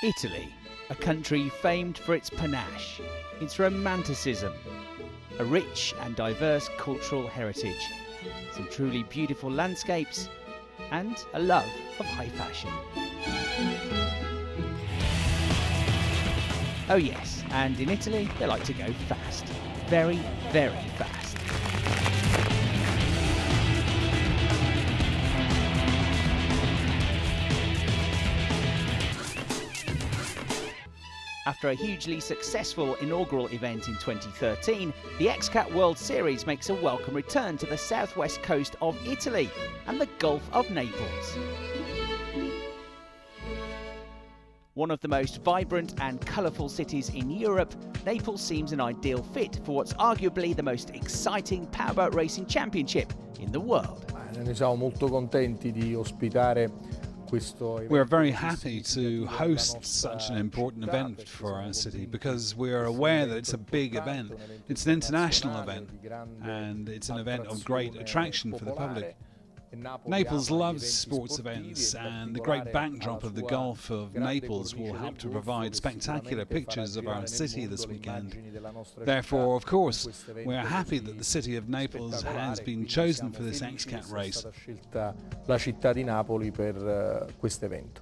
Italy, a country famed for its panache, its romanticism, a rich and diverse cultural heritage, some truly beautiful landscapes, and a love of high fashion. Oh yes, and in Italy they like to go fast. Very, very fast. After a hugely successful inaugural event in 2013, the XCAT World Series makes a welcome return to the southwest coast of Italy and the Gulf of Naples. One of the most vibrant and colourful cities in Europe, Naples seems an ideal fit for what's arguably the most exciting powerboat racing championship in the world. Ne siamo molto contenti di ospitare. We're very happy to host such an important event for our city because we are aware that it's a big event. It's an international event and it's an event of great attraction for the public. Naples loves sports events, and the great backdrop of the Gulf of Naples will help to provide spectacular pictures of our city this weekend. Therefore, of course, we're happy that the city of Naples has been chosen for this XCAT race. La città di Napoli per questo evento.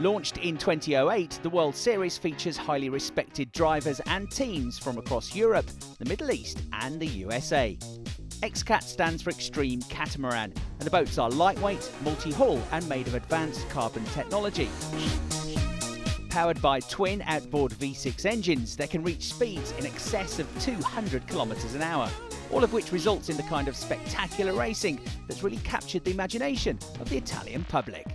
Launched in 2008, the World Series features highly respected drivers and teams from across Europe, the Middle East and the USA. XCAT stands for Extreme Catamaran, and the boats are lightweight, multi-hull and made of advanced carbon technology. Powered by twin outboard V6 engines, they can reach speeds in excess of 200 kilometers an hour, all of which results in the kind of spectacular racing that's really captured the imagination of the Italian public.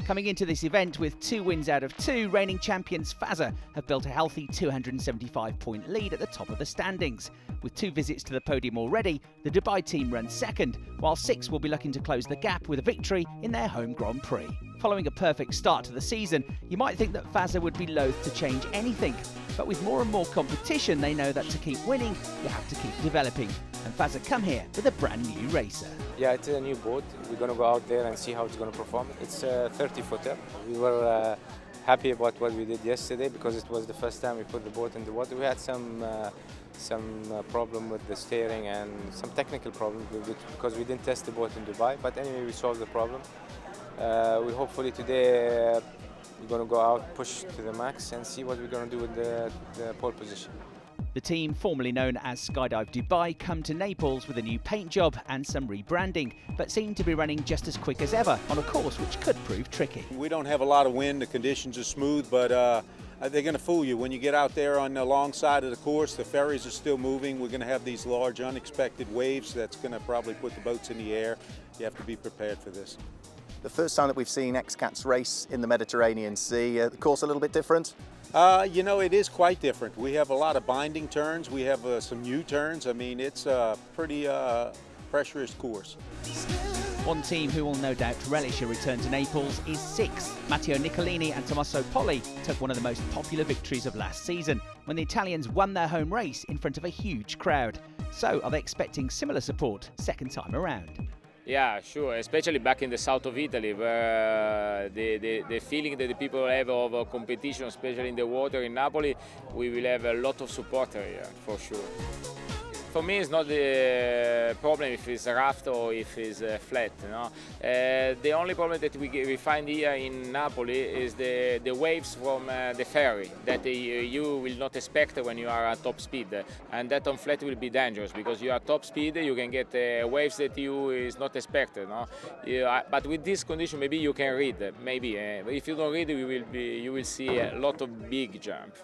Coming into this event with 2 wins out of 2, reigning champions FASA have built a healthy 275-point lead at the top of the standings. With 2 visits to the podium already, the Dubai team runs second, while 6 will be looking to close the gap with a victory in their home Grand Prix. Following a perfect start to the season, you might think that FASA would be loath to change anything, but with more and more competition, they know that to keep winning, you have to keep developing. And FASA come here with a brand new racer. Yeah, it's a new boat. We're going to go out there and see how it's going to perform. It's a 30-footer. We were happy about what we did yesterday because it was the first time we put the boat in the water. We had some problem with the steering and some technical problems with it because we didn't test the boat in Dubai. But anyway, we solved the problem. We hopefully today we're going to go out, push to the max and see what we're going to do with the pole position. The team, formerly known as Skydive Dubai, come to Naples with a new paint job and some rebranding, but seem to be running just as quick as ever on a course which could prove tricky. We don't have a lot of wind, the conditions are smooth, but they're going to fool you. When you get out there on the long side of the course, the ferries are still moving. We're going to have these large unexpected waves that's going to probably put the boats in the air. You have to be prepared for this. The first time that we've seen XCAT's race in the Mediterranean Sea, the course a little bit different? You know, it is quite different. We have a lot of binding turns. We have some U-turns. I mean, it's a pretty pressurous course. One team who will no doubt relish a return to Naples is 6th. Matteo Nicolini and Tommaso Poli took one of the most popular victories of last season when the Italians won their home race in front of a huge crowd. So are they expecting similar support second time around? Yeah, sure, especially back in the south of Italy, where the feeling that the people have of competition, especially in the water in Napoli, we will have a lot of support here, for sure. For me, it's not the problem if it's raft or if it's flat. You know? The only problem that we find here in Napoli is the waves from the ferry that you will not expect when you are at top speed. And that on flat will be dangerous because you are top speed, you can get waves that you is not expected. No? But with this condition, maybe you can read. Maybe if you don't read, you will see a lot of big jump.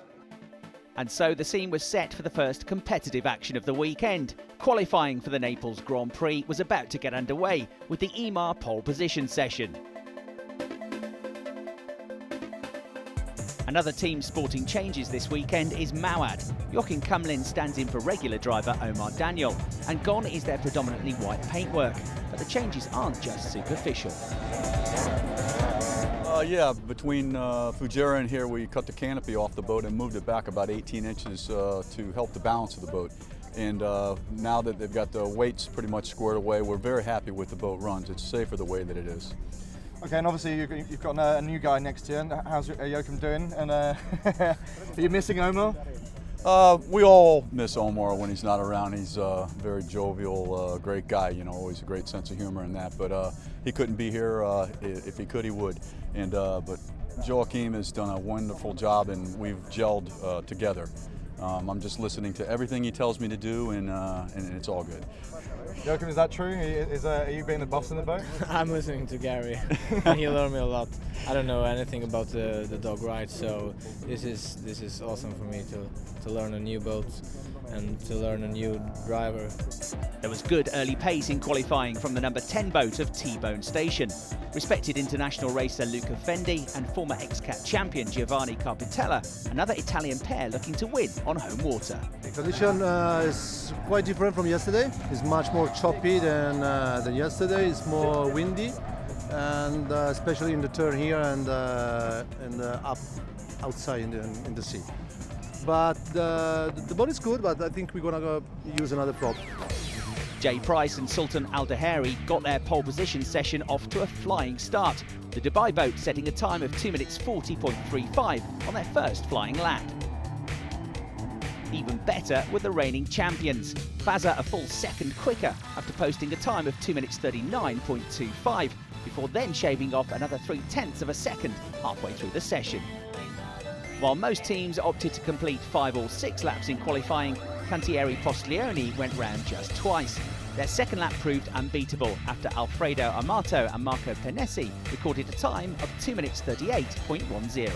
And so the scene was set for the first competitive action of the weekend. Qualifying for the Naples Grand Prix was about to get underway with the EMAR pole position session. Another team sporting changes this weekend is Mawad. Joachim Kumlin stands in for regular driver Omar Daniel, and gone is their predominantly white paintwork. But the changes aren't just superficial. Yeah, between Fujairah and here we cut the canopy off the boat and moved it back about 18 inches to help the balance of the boat. And now that they've got the weights pretty much squared away, we're very happy with the boat runs. It's safer the way that it is. Okay, and obviously you've got a new guy next to you. And how's Joachim doing? And are you missing Omar? We all miss Omar when he's not around. He's a very jovial, great guy, you know, always a great sense of humor in that. But he couldn't be here. If he could, he would. And but Joachim has done a wonderful job, and we've gelled together. I'm just listening to everything he tells me to do, and it's all good. Joachim, is that true? Are you being the boss in the boat? I'm listening to Gary. He learned me a lot. I don't know anything about the dog ride, so this is awesome for me to learn a new boat and to learn a new driver. There was good early pace in qualifying from the number 10 boat of T-Bone Station. Respected international racer Luca Fendi and former XCAT champion Giovanni Carpitella, another Italian pair looking to win on home water. The condition is quite different from yesterday. It's much more choppy than yesterday. It's more windy, and especially in the turn here and up outside in the sea. But the boat is good, but I think we're gonna go use another prop. Jay Price and Sultan Al Daheri got their pole position session off to a flying start. The Dubai boat setting a time of 2 minutes 40.35 on their first flying lap. Even better were the reigning champions. Faza a full second quicker after posting a time of 2 minutes 39.25 before then shaving off another 0.3 of a second halfway through the session. While most teams opted to complete 5 or 6 laps in qualifying, Cantieri Postiglione went round just twice. Their second lap proved unbeatable after Alfredo Amato and Marco Penesi recorded a time of 2 minutes 38.10.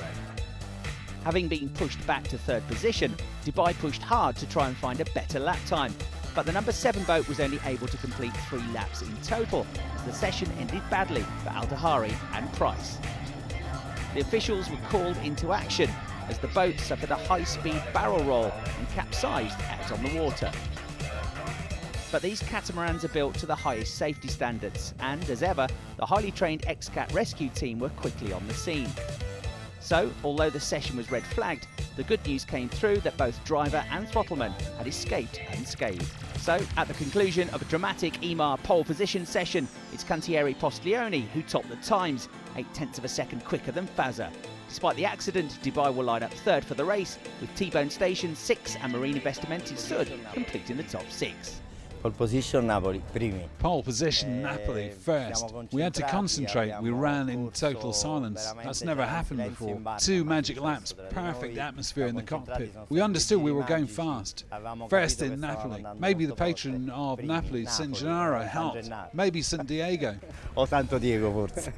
Having been pushed back to third position, Dubai pushed hard to try and find a better lap time, but the number 7 boat was only able to complete 3 laps in total, as the session ended badly for Al Daheri and Price. The officials were called into action as the boat suffered a high-speed barrel roll and capsized out on the water. But these catamarans are built to the highest safety standards, and as ever, the highly trained XCAT rescue team were quickly on the scene. So, although the session was red flagged, the good news came through that both driver and throttleman had escaped unscathed. So, at the conclusion of a dramatic EMAR pole position session, it's Cantieri Postiglione who topped the times, 0.8 of a second quicker than Faza. Despite the accident, Dubai will line up third for the race, with T-Bone Station 6 and Marine Investimenti Sud completing the top 6. Pole position Napoli, primi. Pole position Napoli first. We had to concentrate. We ran in total silence. That's never happened before. 2 magic laps, perfect atmosphere in the cockpit. We understood we were going fast. First in Napoli. Maybe the patron of Napoli, San Gennaro, helped. Maybe San Diego. O Santo Diego, forse.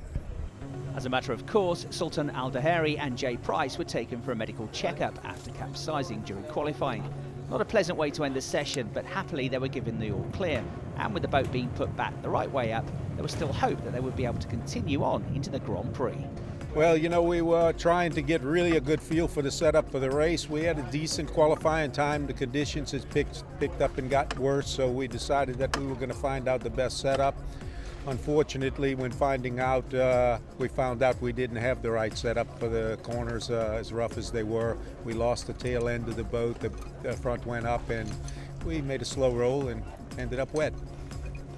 As a matter of course, Sultan Al Daheri and Jay Price were taken for a medical checkup after capsizing during qualifying. Not a pleasant way to end the session, but happily they were given the all clear. And with the boat being put back the right way up, there was still hope that they would be able to continue on into the Grand Prix. Well, you know, we were trying to get really a good feel for the setup for the race. We had a decent qualifying time. The conditions has picked up and got worse, so we decided that we were going to find out the best setup. Unfortunately, when finding out, we found out we didn't have the right setup for the corners, as rough as they were. We lost the tail end of the boat, the front went up, and we made a slow roll and ended up wet.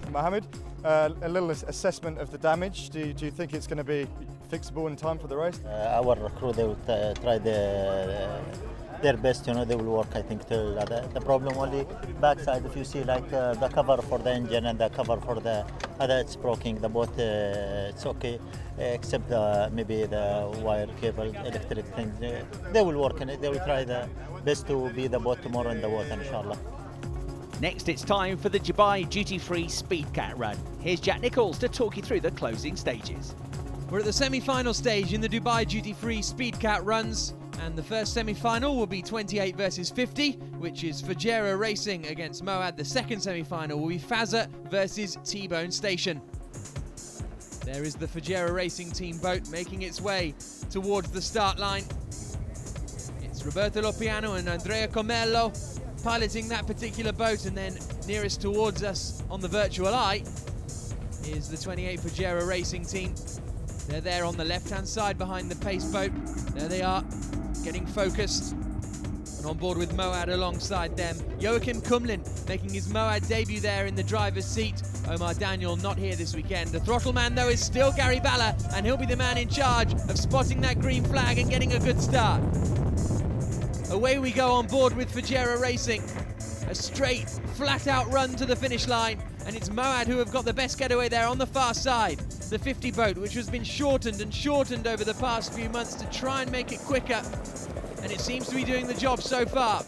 Mohammed, a little assessment of the damage. Do you think it's going to be fixable in time for the race? Our crew, they will try their best, you know, they will work, I think, till the problem only backside, if you see like the cover for the engine and the cover for the other, it's broken, the boat, it's okay, except maybe the wire cable, electric things, they will work on it, they will try the best to be the boat tomorrow in the water, inshallah. Next, it's time for the Dubai duty-free Speedcat run. Here's Jack Nichols to talk you through the closing stages. We're at the semi-final stage in the Dubai duty-free Speedcat runs, and the first semi-final will be 28 versus 50, which is Fujairah Racing against Moad. The second semi-final will be Faza versus T-Bone Station. There is the Fujairah Racing team boat making its way towards the start line. It's Roberto Lopiano and Andrea Comello piloting that particular boat, and then nearest towards us on the virtual eye is the 28 Fujairah Racing team. They're there on the left-hand side behind the pace boat. There they are, getting focused. And on board with Moad alongside them. Joachim Kumlin making his Moad debut there in the driver's seat. Omar Daniel not here this weekend. The throttle man, though, is still Gary Balla, and he'll be the man in charge of spotting that green flag and getting a good start. Away we go on board with Fagera Racing. A straight, flat-out run to the finish line, and it's Moad who have got the best getaway there on the far side. The 50 boat, which has been shortened and shortened over the past few months to try and make it quicker, and it seems to be doing the job so far.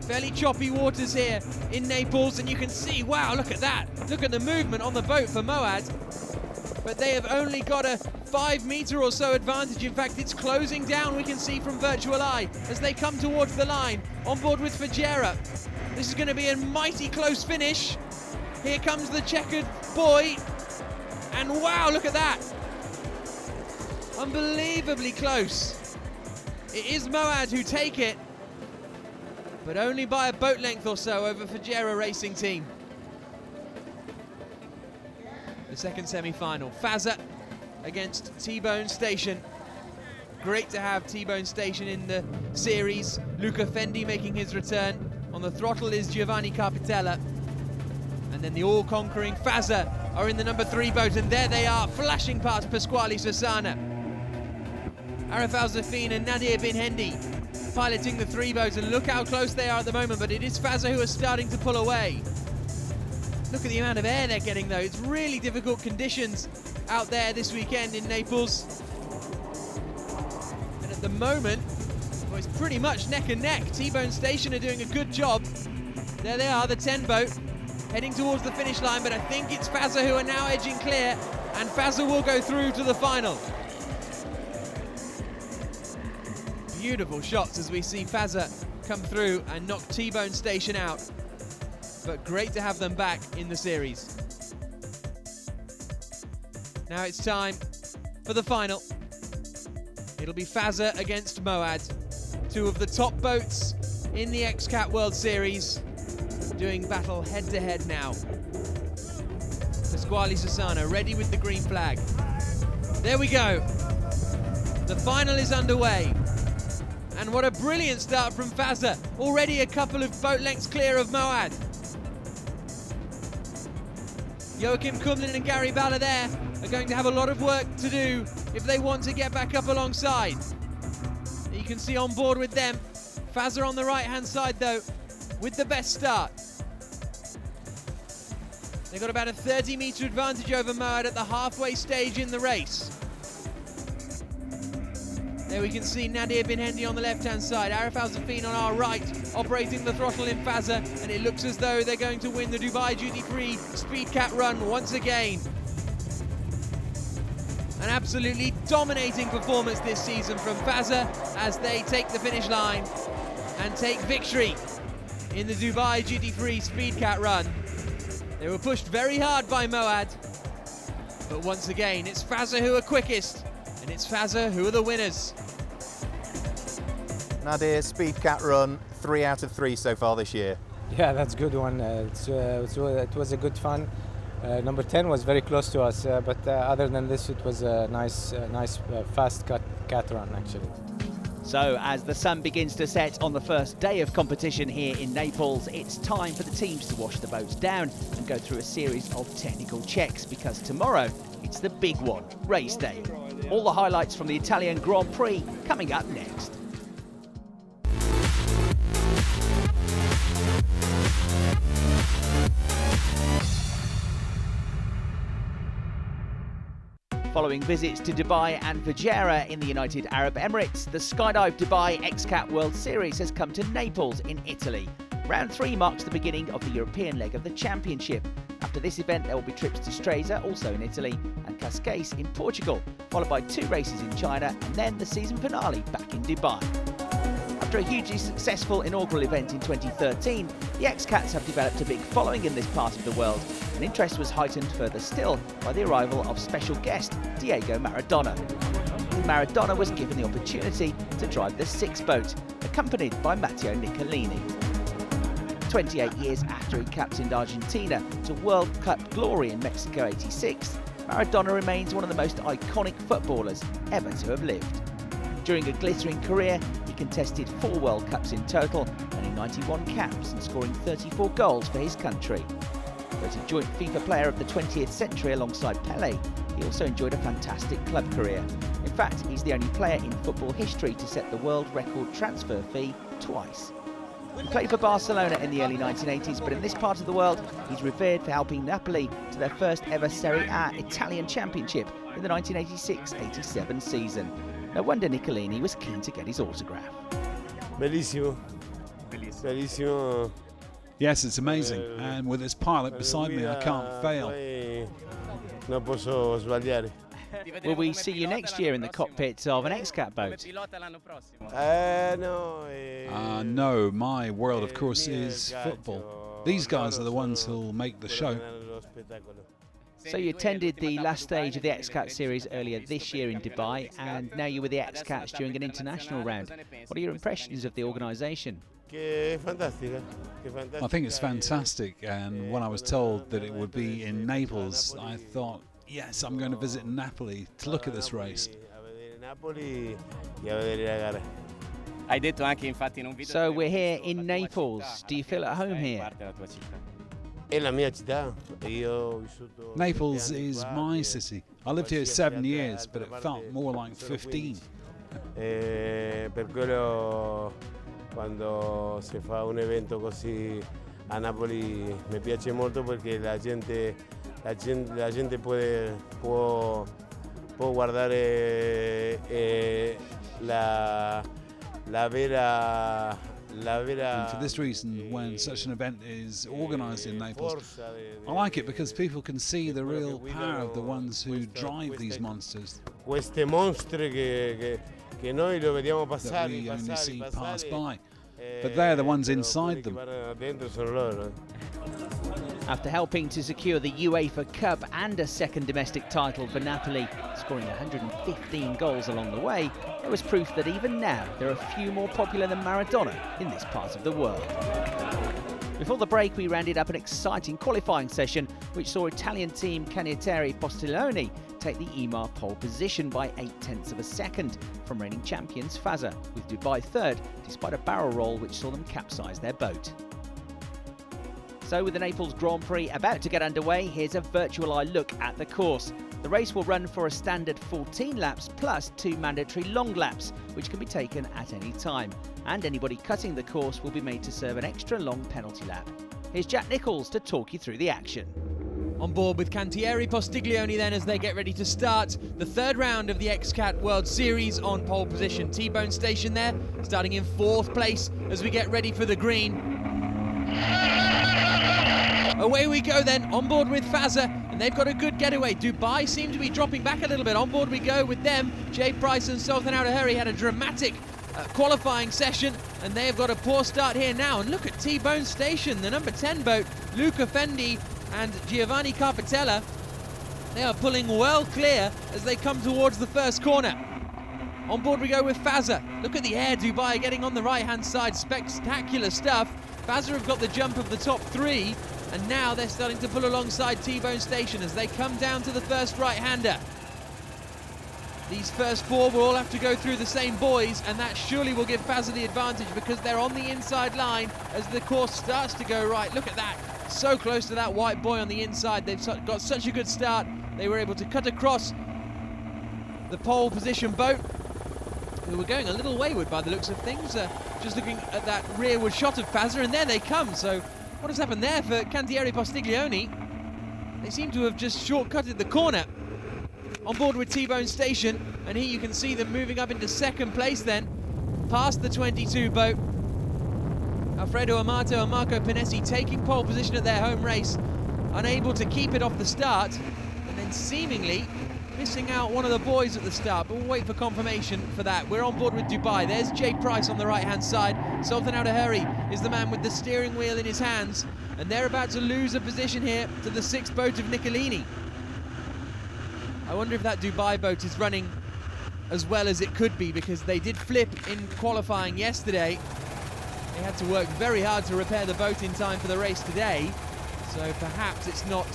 Fairly choppy waters here in Naples, and you can see, wow, look at that. Look at the movement on the boat for Moad. But they have only got a 5 metre or so advantage. In fact, it's closing down, we can see from virtual eye, as they come towards the line on board with Fagera. This is going to be a mighty close finish. Here comes the checkered boy, and wow, look at that. Unbelievably close. It is Moad who take it, but only by a boat length or so over Fagera Racing Team. The second semi-final, Faza against T-Bone Station. Great to have T-Bone Station in the series. Luca Fendi making his return. On the throttle is Giovanni Carpitella. And then the all-conquering Faza are in the number 3 boat, and there they are, flashing past Pasquale Sassana. Arif Al-Zafin and Nadir Bin Hendi piloting the 3 boat, and look how close they are at the moment, but it is Faza who are starting to pull away. Look at the amount of air they're getting, though. It's really difficult conditions out there this weekend in Naples. And at the moment, well, it's pretty much neck and neck. T-Bone Station are doing a good job. There they are, the 10 boat, heading towards the finish line, but I think it's Faza who are now edging clear, and Faza will go through to the final. Beautiful shots as we see Faza come through and knock T-Bone Station out. But great to have them back in the series. Now it's time for the final. It'll be Faza against Moad, 2 of the top boats in the XCAT World Series, doing battle head-to-head now. Pasquale Sassana ready with the green flag. There we go. The final is underway. And what a brilliant start from Faza. Already a couple of boat lengths clear of Moad. Joachim Kumlin and Gary Balla there are going to have a lot of work to do if they want to get back up alongside. You can see on board with them. Faza on the right-hand side, though, with the best start. They've got about a 30-metre advantage over Moad at the halfway stage in the race. There we can see Nadir Bin Hendi on the left-hand side, Arif Al-Zafin on our right, operating the throttle in Faza, and it looks as though they're going to win the Dubai Duty-Free Speedcat run once again. An absolutely dominating performance this season from Faza as they take the finish line and take victory in the Dubai Duty-Free Speedcat run. They were pushed very hard by Moad, but once again, it's Faza who are quickest, and it's Faza who are the winners. Nadir, Speedcat run, 3 out of 3 so far this year. Yeah, that's a good one. It was a good fun. Number 10 was very close to us, but other than this, it was a nice fast cat run, actually. So, as the sun begins to set on the first day of competition here in Naples, it's time for the teams to wash the boats down and go through a series of technical checks, because tomorrow it's the big one, race day. All the highlights from the Italian Grand Prix coming up next. Following visits to Dubai and Fujairah in the United Arab Emirates, the Skydive Dubai XCAT World Series has come to Naples in Italy. Round 3 marks the beginning of the European leg of the championship. After this event, there will be trips to Stresa, also in Italy, and Cascais in Portugal, followed by 2 races in China, and then the season finale back in Dubai. After a hugely successful inaugural event in 2013, the XCATs have developed a big following in this part of the world, and interest was heightened further still by the arrival of special guest Diego Maradona. Maradona was given the opportunity to drive the 6 boat, accompanied by Matteo Nicolini. 28 years after he captained Argentina to World Cup glory in Mexico '86, Maradona remains one of the most iconic footballers ever to have lived. During a glittering career, he contested 4 World Cups in total, earning 91 caps and scoring 34 goals for his country. As a joint FIFA Player of the 20th Century alongside Pelé, he also enjoyed a fantastic club career. In fact, he's the only player in football history to set the world record transfer fee twice. He played for Barcelona in the early 1980s, but in this part of the world, he's revered for helping Napoli to their first ever Serie A Italian championship in the 1986-87 season. No wonder Niccolini was keen to get his autograph. Bellissimo. Bellissimo. Yes, it's amazing, and with this pilot beside me, I can't fail. Non posso sbagliare. Will we see you next year in the cockpit of an XCAT boat? No, my world, of course, is football. These guys are the ones who'll make the show. So you attended the last stage of the XCAT series earlier this year in Dubai, and now you're with the XCATs during an international round. What are your impressions of the organisation? I think it's fantastic, and when I was told that it would be in Naples, I thought, yes, I'm going to visit Napoli to look at this race. So we're here in Naples. Do you feel at home here? Naples is my city. I lived here 7 years, but it felt more like 15. Quando si fa un evento così a Napoli mi piace molto perché la gente può guardare la vera. And for this reason, when such an event is organised in Naples, I like it because people can see the real power of the ones who drive these monsters. Queste monstre che noi lo vediamo that we only see pass by, but they're the ones inside them. After helping to secure the UEFA Cup and a second domestic title for Napoli, scoring 115 goals along the way, there was proof that even now there are few more popular than Maradona in this part of the world. Before the break, we rounded up an exciting qualifying session which saw Italian team Cantieri Postiglione take the EMA pole position by 0.8 of a second from reigning champions Fasa, with Dubai third despite a barrel roll which saw them capsize their boat. So with the Naples Grand Prix about to get underway, here's a virtual eye look at the course. The race will run for a standard 14 laps plus 2 mandatory long laps, which can be taken at any time. And anybody cutting the course will be made to serve an extra long penalty lap. Here's Jack Nicholls to talk you through the action. On board with Cantieri Postiglione then as they get ready to start the third round of the XCAT World Series on pole position. T-Bone Station there, starting in 4th place as we get ready for the green. Away we go then, on board with Fasa, and they've got a good getaway. Dubai seem to be dropping back a little bit. On board we go with them. Jay Price and Sultan Al-Hurri had a dramatic qualifying session, and they have got a poor start here now. And look at T-Bone Station, the number 10 boat, Luca Fendi and Giovanni Carpitella. They are pulling well clear as they come towards the first corner. On board we go with Fasa. Look at the air Dubai getting on the right-hand side. Spectacular stuff. Fasa have got the jump of the top 3, and now they're starting to pull alongside T-Bone Station as they come down to the first right-hander. These first 4 will all have to go through the same buoys, and that surely will give Fasa the advantage because they're on the inside line as the course starts to go right. Look at that, so close to that white buoy on the inside. They've got such a good start. They were able to cut across the pole position boat, who were going a little wayward by the looks of things. Just looking at that rearward shot of Fasa, and there they come. So what has happened there for Cantieri Postiglione? They seem to have just shortcutted the corner. On board with T-Bone Station, and here you can see them moving up into 2nd place then, past the 22 boat. Alfredo Amato and Marco Pinesi taking pole position at their home race, unable to keep it off the start, and then seemingly missing out one of the boys at the start, but we'll wait for confirmation for that. We're on board with Dubai. There's Jay Price on the right-hand side. Sultan Al-Hurri is the man with the steering wheel in his hands, and they're about to lose a position here to the 6th boat of Niccolini. I wonder if that Dubai boat is running as well as it could be, because they did flip in qualifying yesterday. They had to work very hard to repair the boat in time for the race today, so perhaps it's not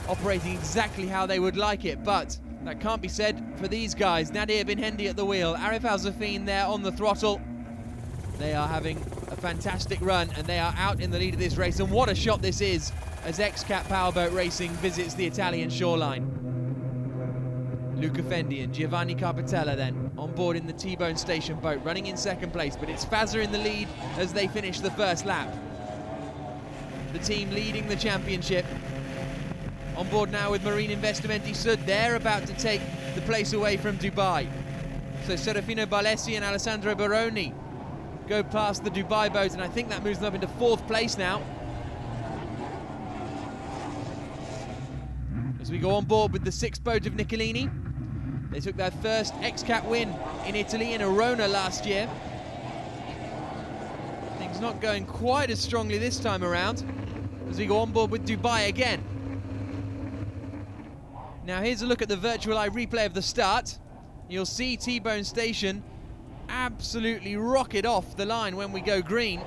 operating exactly how they would like it, but that can't be said for these guys. Nadir Bin Hendi at the wheel, Arif Al-Zafin there on the throttle. They are having a fantastic run, and they are out in the lead of this race. And what a shot this is as XCAT Powerboat Racing visits the Italian shoreline. Luca Fendi and Giovanni Carpitella then on board in the T-Bone Station boat, running in second place, but it's Fazer in the lead as they finish the first lap. The team leading the championship. On board now with Marine Investimenti Sud. They're about to take the place away from Dubai. So Serafino Barlesi and Alessandro Baroni go past the Dubai boat, and I think that moves them up into fourth place now. As we go on board with the sixth boat of Niccolini. They took their first XCAT win in Italy in Arona last year. Things not going quite as strongly this time around as we go on board with Dubai again. Now here's a look at the virtual eye replay of the start. You'll see T-Bone Station absolutely rocket off the line when we go green.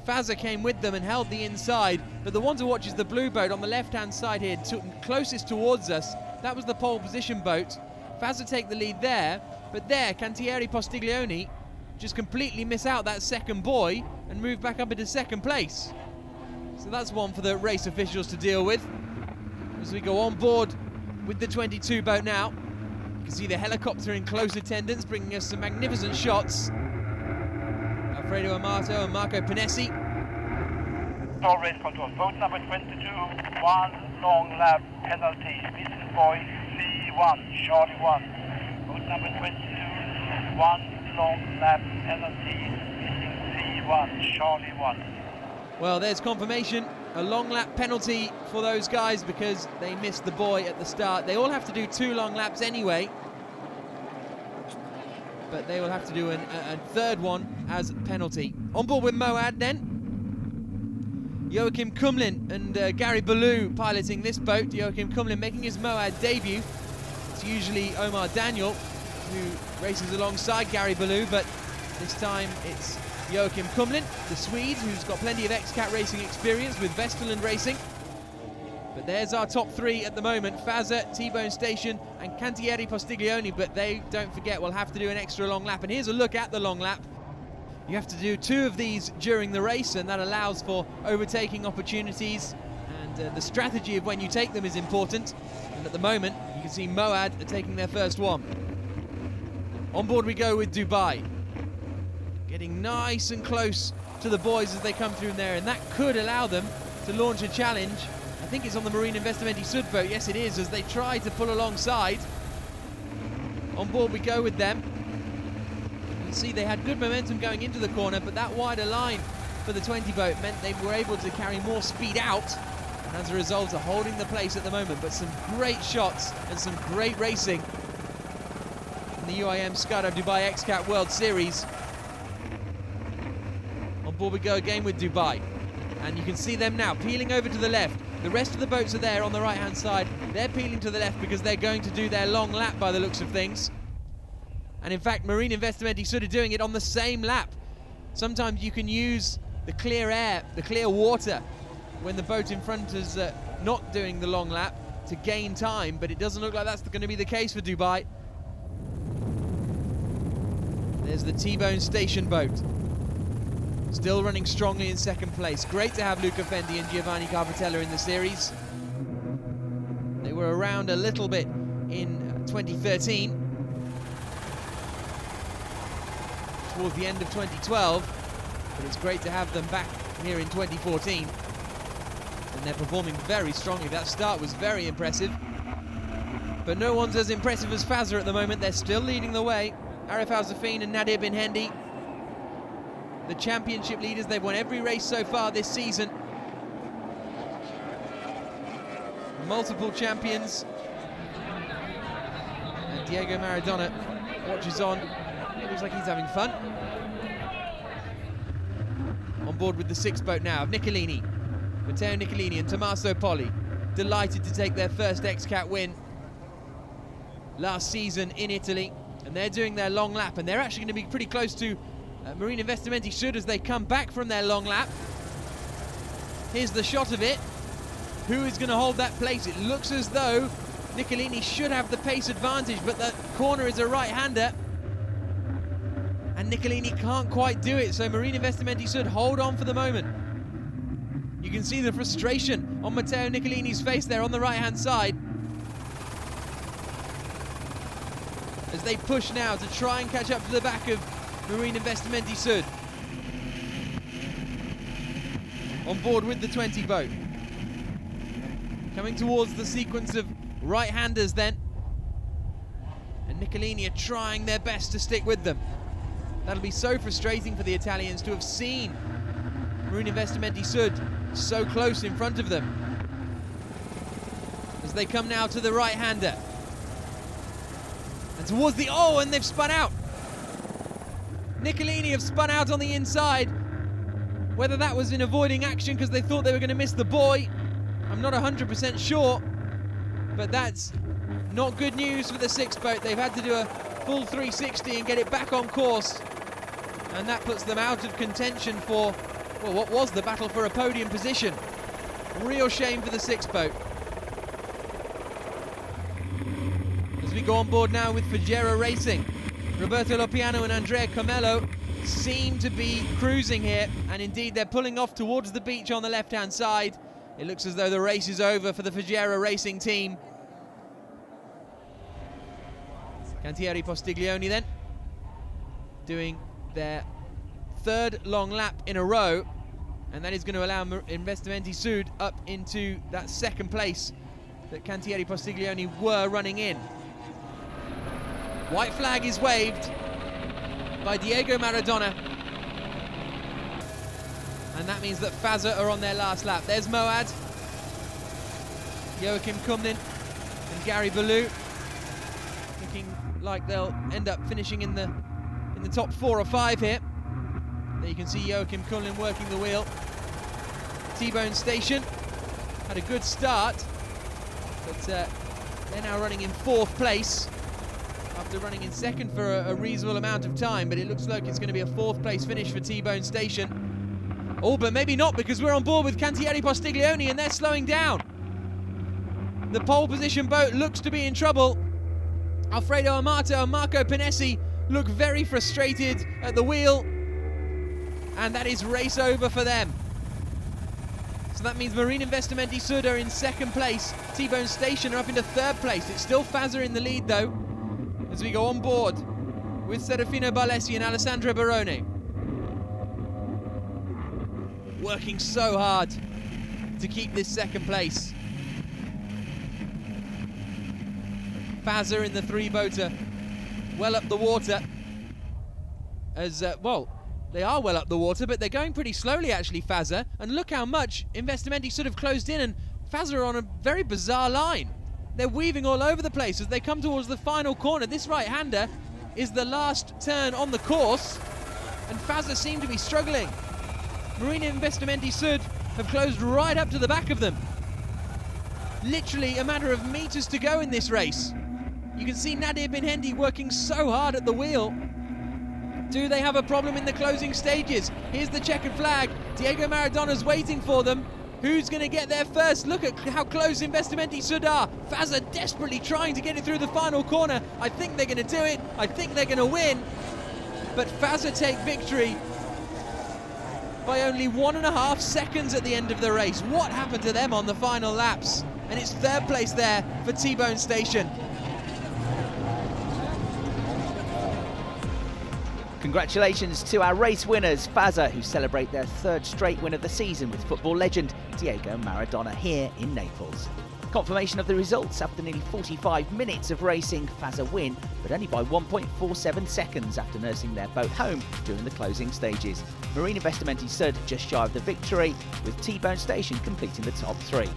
Fazer came with them and held the inside, but the one to watch is the blue boat on the left-hand side here, closest towards us. That was the pole position boat. Fazer take the lead there, but there, Cantieri Postiglione just completely miss out that second buoy and move back up into second place. So that's one for the race officials to deal with. As we go on board with the 22 boat now, you can see the helicopter in close attendance, bringing us some magnificent shots. Alfredo Amato and Marco Panessi. All race control. Boat number 22, one long lap penalty. Missing buoy C1, Charlie 1. Boat number 22, one long lap penalty. Missing C1, Charlie 1. Well, there's confirmation. A long lap penalty for those guys because they missed the buoy at the start. They all have to do 2 long laps anyway, but they will have to do a third one as penalty. On board with Moad then. Joachim Kumlin and Gary Ballou piloting this boat. Joachim Kumlin making his Moad debut. It's usually Omar Daniel who races alongside Gary Ballou, but this time it's Joachim Kumlin, the Swede, who's got plenty of XCAT racing experience with Vesterland Racing. But there's our top 3 at the moment: Fazer, T-Bone Station and Cantieri Postiglione, but they, don't forget, will have to do an extra long lap. And here's a look at the long lap. You have to do 2 of these during the race, and that allows for overtaking opportunities, and the strategy of when you take them is important. And at the moment you can see Moad are taking their first one. On board we go with Dubai, getting nice and close to the boys as they come through there, and that could allow them to launch a challenge. I think it's on the Marine Investimenti Sud boat. Yes, it is, as they try to pull alongside. On board we go with them. You can see they had good momentum going into the corner, but that wider line for the 20 boat meant they were able to carry more speed out, and as a result are holding the place at the moment. But some great shots and some great racing in the UIM Skydive Dubai XCAT World Series. On board we go again with Dubai, and you can see them now peeling over to the left. The rest of the boats are there on the right hand side. They're peeling to the left because they're going to do their long lap by the looks of things. And in fact, Marine Investimenti Sud are doing it on the same lap. Sometimes you can use the clear air, the clear water, when the boat in front is not doing the long lap to gain time, but it doesn't look like that's going to be the case for Dubai. There's the T-Bone Station boat, still running strongly in second place. Great to have Luca Fendi and Giovanni Carpitella in the series. They were around a little bit in 2013, towards the end of 2012, but it's great to have them back here in 2014. And they're performing very strongly. That start was very impressive, but no one's as impressive as Fazer at the moment. They're still leading the way. Arif Al-Zafin and Nadir Bin Hendi, the championship leaders. They've won every race so far this season. Multiple champions. And Diego Maradona watches on. It looks like he's having fun. On board with the 6th boat now of Niccolini. Matteo Niccolini and Tommaso Poli, delighted to take their first XCAT win last season in Italy. And they're doing their long lap, and they're actually going to be pretty close to Marine Investimenti Sud as they come back from their long lap. Here's the shot of it. Who is going to hold that place? It looks as though Niccolini should have the pace advantage, but the corner is a right-hander. And And Nicolini can't quite do it, so Marine Investimenti Sud hold on for the moment. You can see the frustration on Matteo Nicolini's face there on the right-hand side, as they push now to try and catch up to the back of Marine Investimenti Sud. On board with the 20 boat. Coming towards the sequence of right-handers then. And Nicolini are trying their best to stick with them. That'll be so frustrating for the Italians to have seen Marine Investimenti Sud so close in front of them. As they come now to the right-hander. And towards the, and they've spun out. Nicolini have spun out on the inside. Whether that was in avoiding action because they thought they were going to miss the buoy, I'm not 100% sure. But that's not good news for the 6th boat. They've had to do a full 360 and get it back on course. And that puts them out of contention for, well, what was the battle for a podium position. Real shame for the 6th boat. As we go on board now with Fagera Racing, Roberto Lopiano and Andrea Comello seem to be cruising here, and indeed they're pulling off towards the beach on the left-hand side. It looks as though the race is over for the Fagera Racing team. Cantieri Postiglioni then doing their 3rd long lap in a row, and that is going to allow Investimenti Sud up into that 2nd place that Cantieri Postiglioni were running in. White flag is waved by Diego Maradona, and that means that Fazer are on their last lap. There's Moad, Joachim Kumnin and Gary Ballou, looking like they'll end up finishing in the top 4 or 5 here. There you can see Joachim Kumnin working the wheel. T-Bone Station had a good start, but they're now running in 4th place after running in 2nd for a reasonable amount of time, but it looks like it's going to be a 4th place finish for T-Bone Station. Oh, but maybe not, because we're on board with Cantieri Postiglioni and they're slowing down. The pole position boat looks to be in trouble. Alfredo Amato and Marco Pinesi look very frustrated at the wheel, and that is race over for them. So that means Marine Investimenti Sud are in 2nd place. T-Bone Station are up into 3rd place. It's still Fazer in the lead though, as we go on board with Serafino Barlesi and Alessandro Barone. Working so hard to keep this 2nd place. Fazer in the 3-boater, well up the water. As, they are well up the water, but they're going pretty slowly actually, Fazer. And look how much Investimenti sort of closed in, and Fazer are on a very bizarre line. They're weaving all over the place as they come towards the final corner. This right-hander is the last turn on the course, and Fazer seem to be struggling. Marine Investimenti Sud have closed right up to the back of them. Literally a matter of meters to go in this race. You can see Nadir Bin Hendi working so hard at the wheel. Do they have a problem in the closing stages? Here's the checkered flag. Diego Maradona's waiting for them. Who's going to get there first? Look at how close Investimenti Sud are. Fazer desperately trying to get it through the final corner. I think they're going to do it. I think they're going to win. But Fazer take victory by only 1.5 seconds at the end of the race. What happened to them on the final laps? And it's 3rd place there for T-Bone Station. Congratulations to our race winners, Fazer, who celebrate their 3rd straight win of the season with football legend Diego Maradona here in Naples. Confirmation of the results after nearly 45 minutes of racing, Fazer win, but only by 1.47 seconds after nursing their boat home during the closing stages. Marine Investimenti Sud just shy of the victory, with T-Bone Station completing the top 3.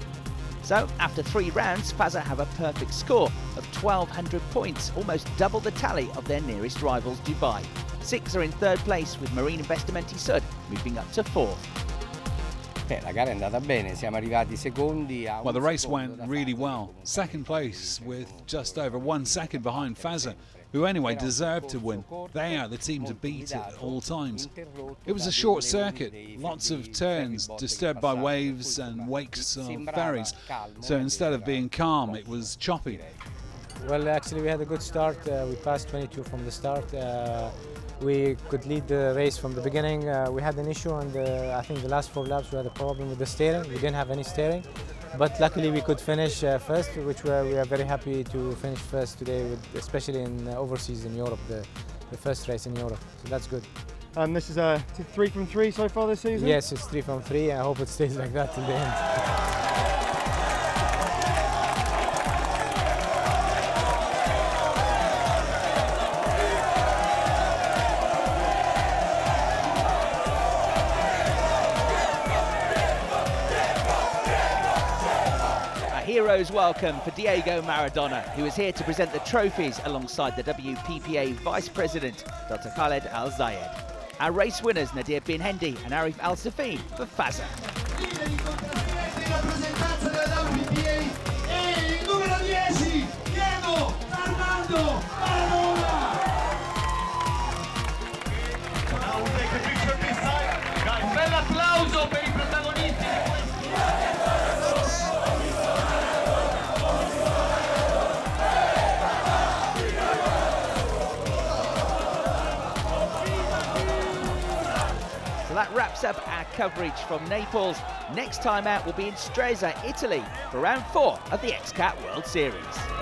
So, after 3 rounds, Fazer have a perfect score of 1,200 points, almost double the tally of their nearest rivals, Dubai. 6 are in 3rd place, with Marine Investimenti Sud moving up to 4th. Well, the race went really well. 2nd place with just over 1 second behind Fazer, who anyway deserved to win. They are the team to beat at all times. It was a short circuit, lots of turns disturbed by waves and wakes of ferries. So instead of being calm, it was choppy. Well, actually we had a good start. We passed 22 from the start. we could lead the race from the beginning. We had an issue on I think the last 4 laps. We had a problem with the steering. We didn't have any steering, but luckily we could finish first, which we are very happy to finish first today, especially in overseas in Europe, the first race in Europe. So that's good. And this is 3 from 3 so far this season? Yes, it's 3 from 3. I hope it stays like that till the end. Heroes welcome for Diego Maradona, who is here to present the trophies alongside the WPPA Vice President, Dr. Khaled Al-Zayed. Our race winners, Nadir Bin Hendi and Arif Al-Safin for Faza. Now we'll take a picture this side. Guys, bel applauso per I protagonisti. So that wraps up our coverage from Naples. Next time out will be in Stresa, Italy, for round 4 of the XCAT World Series.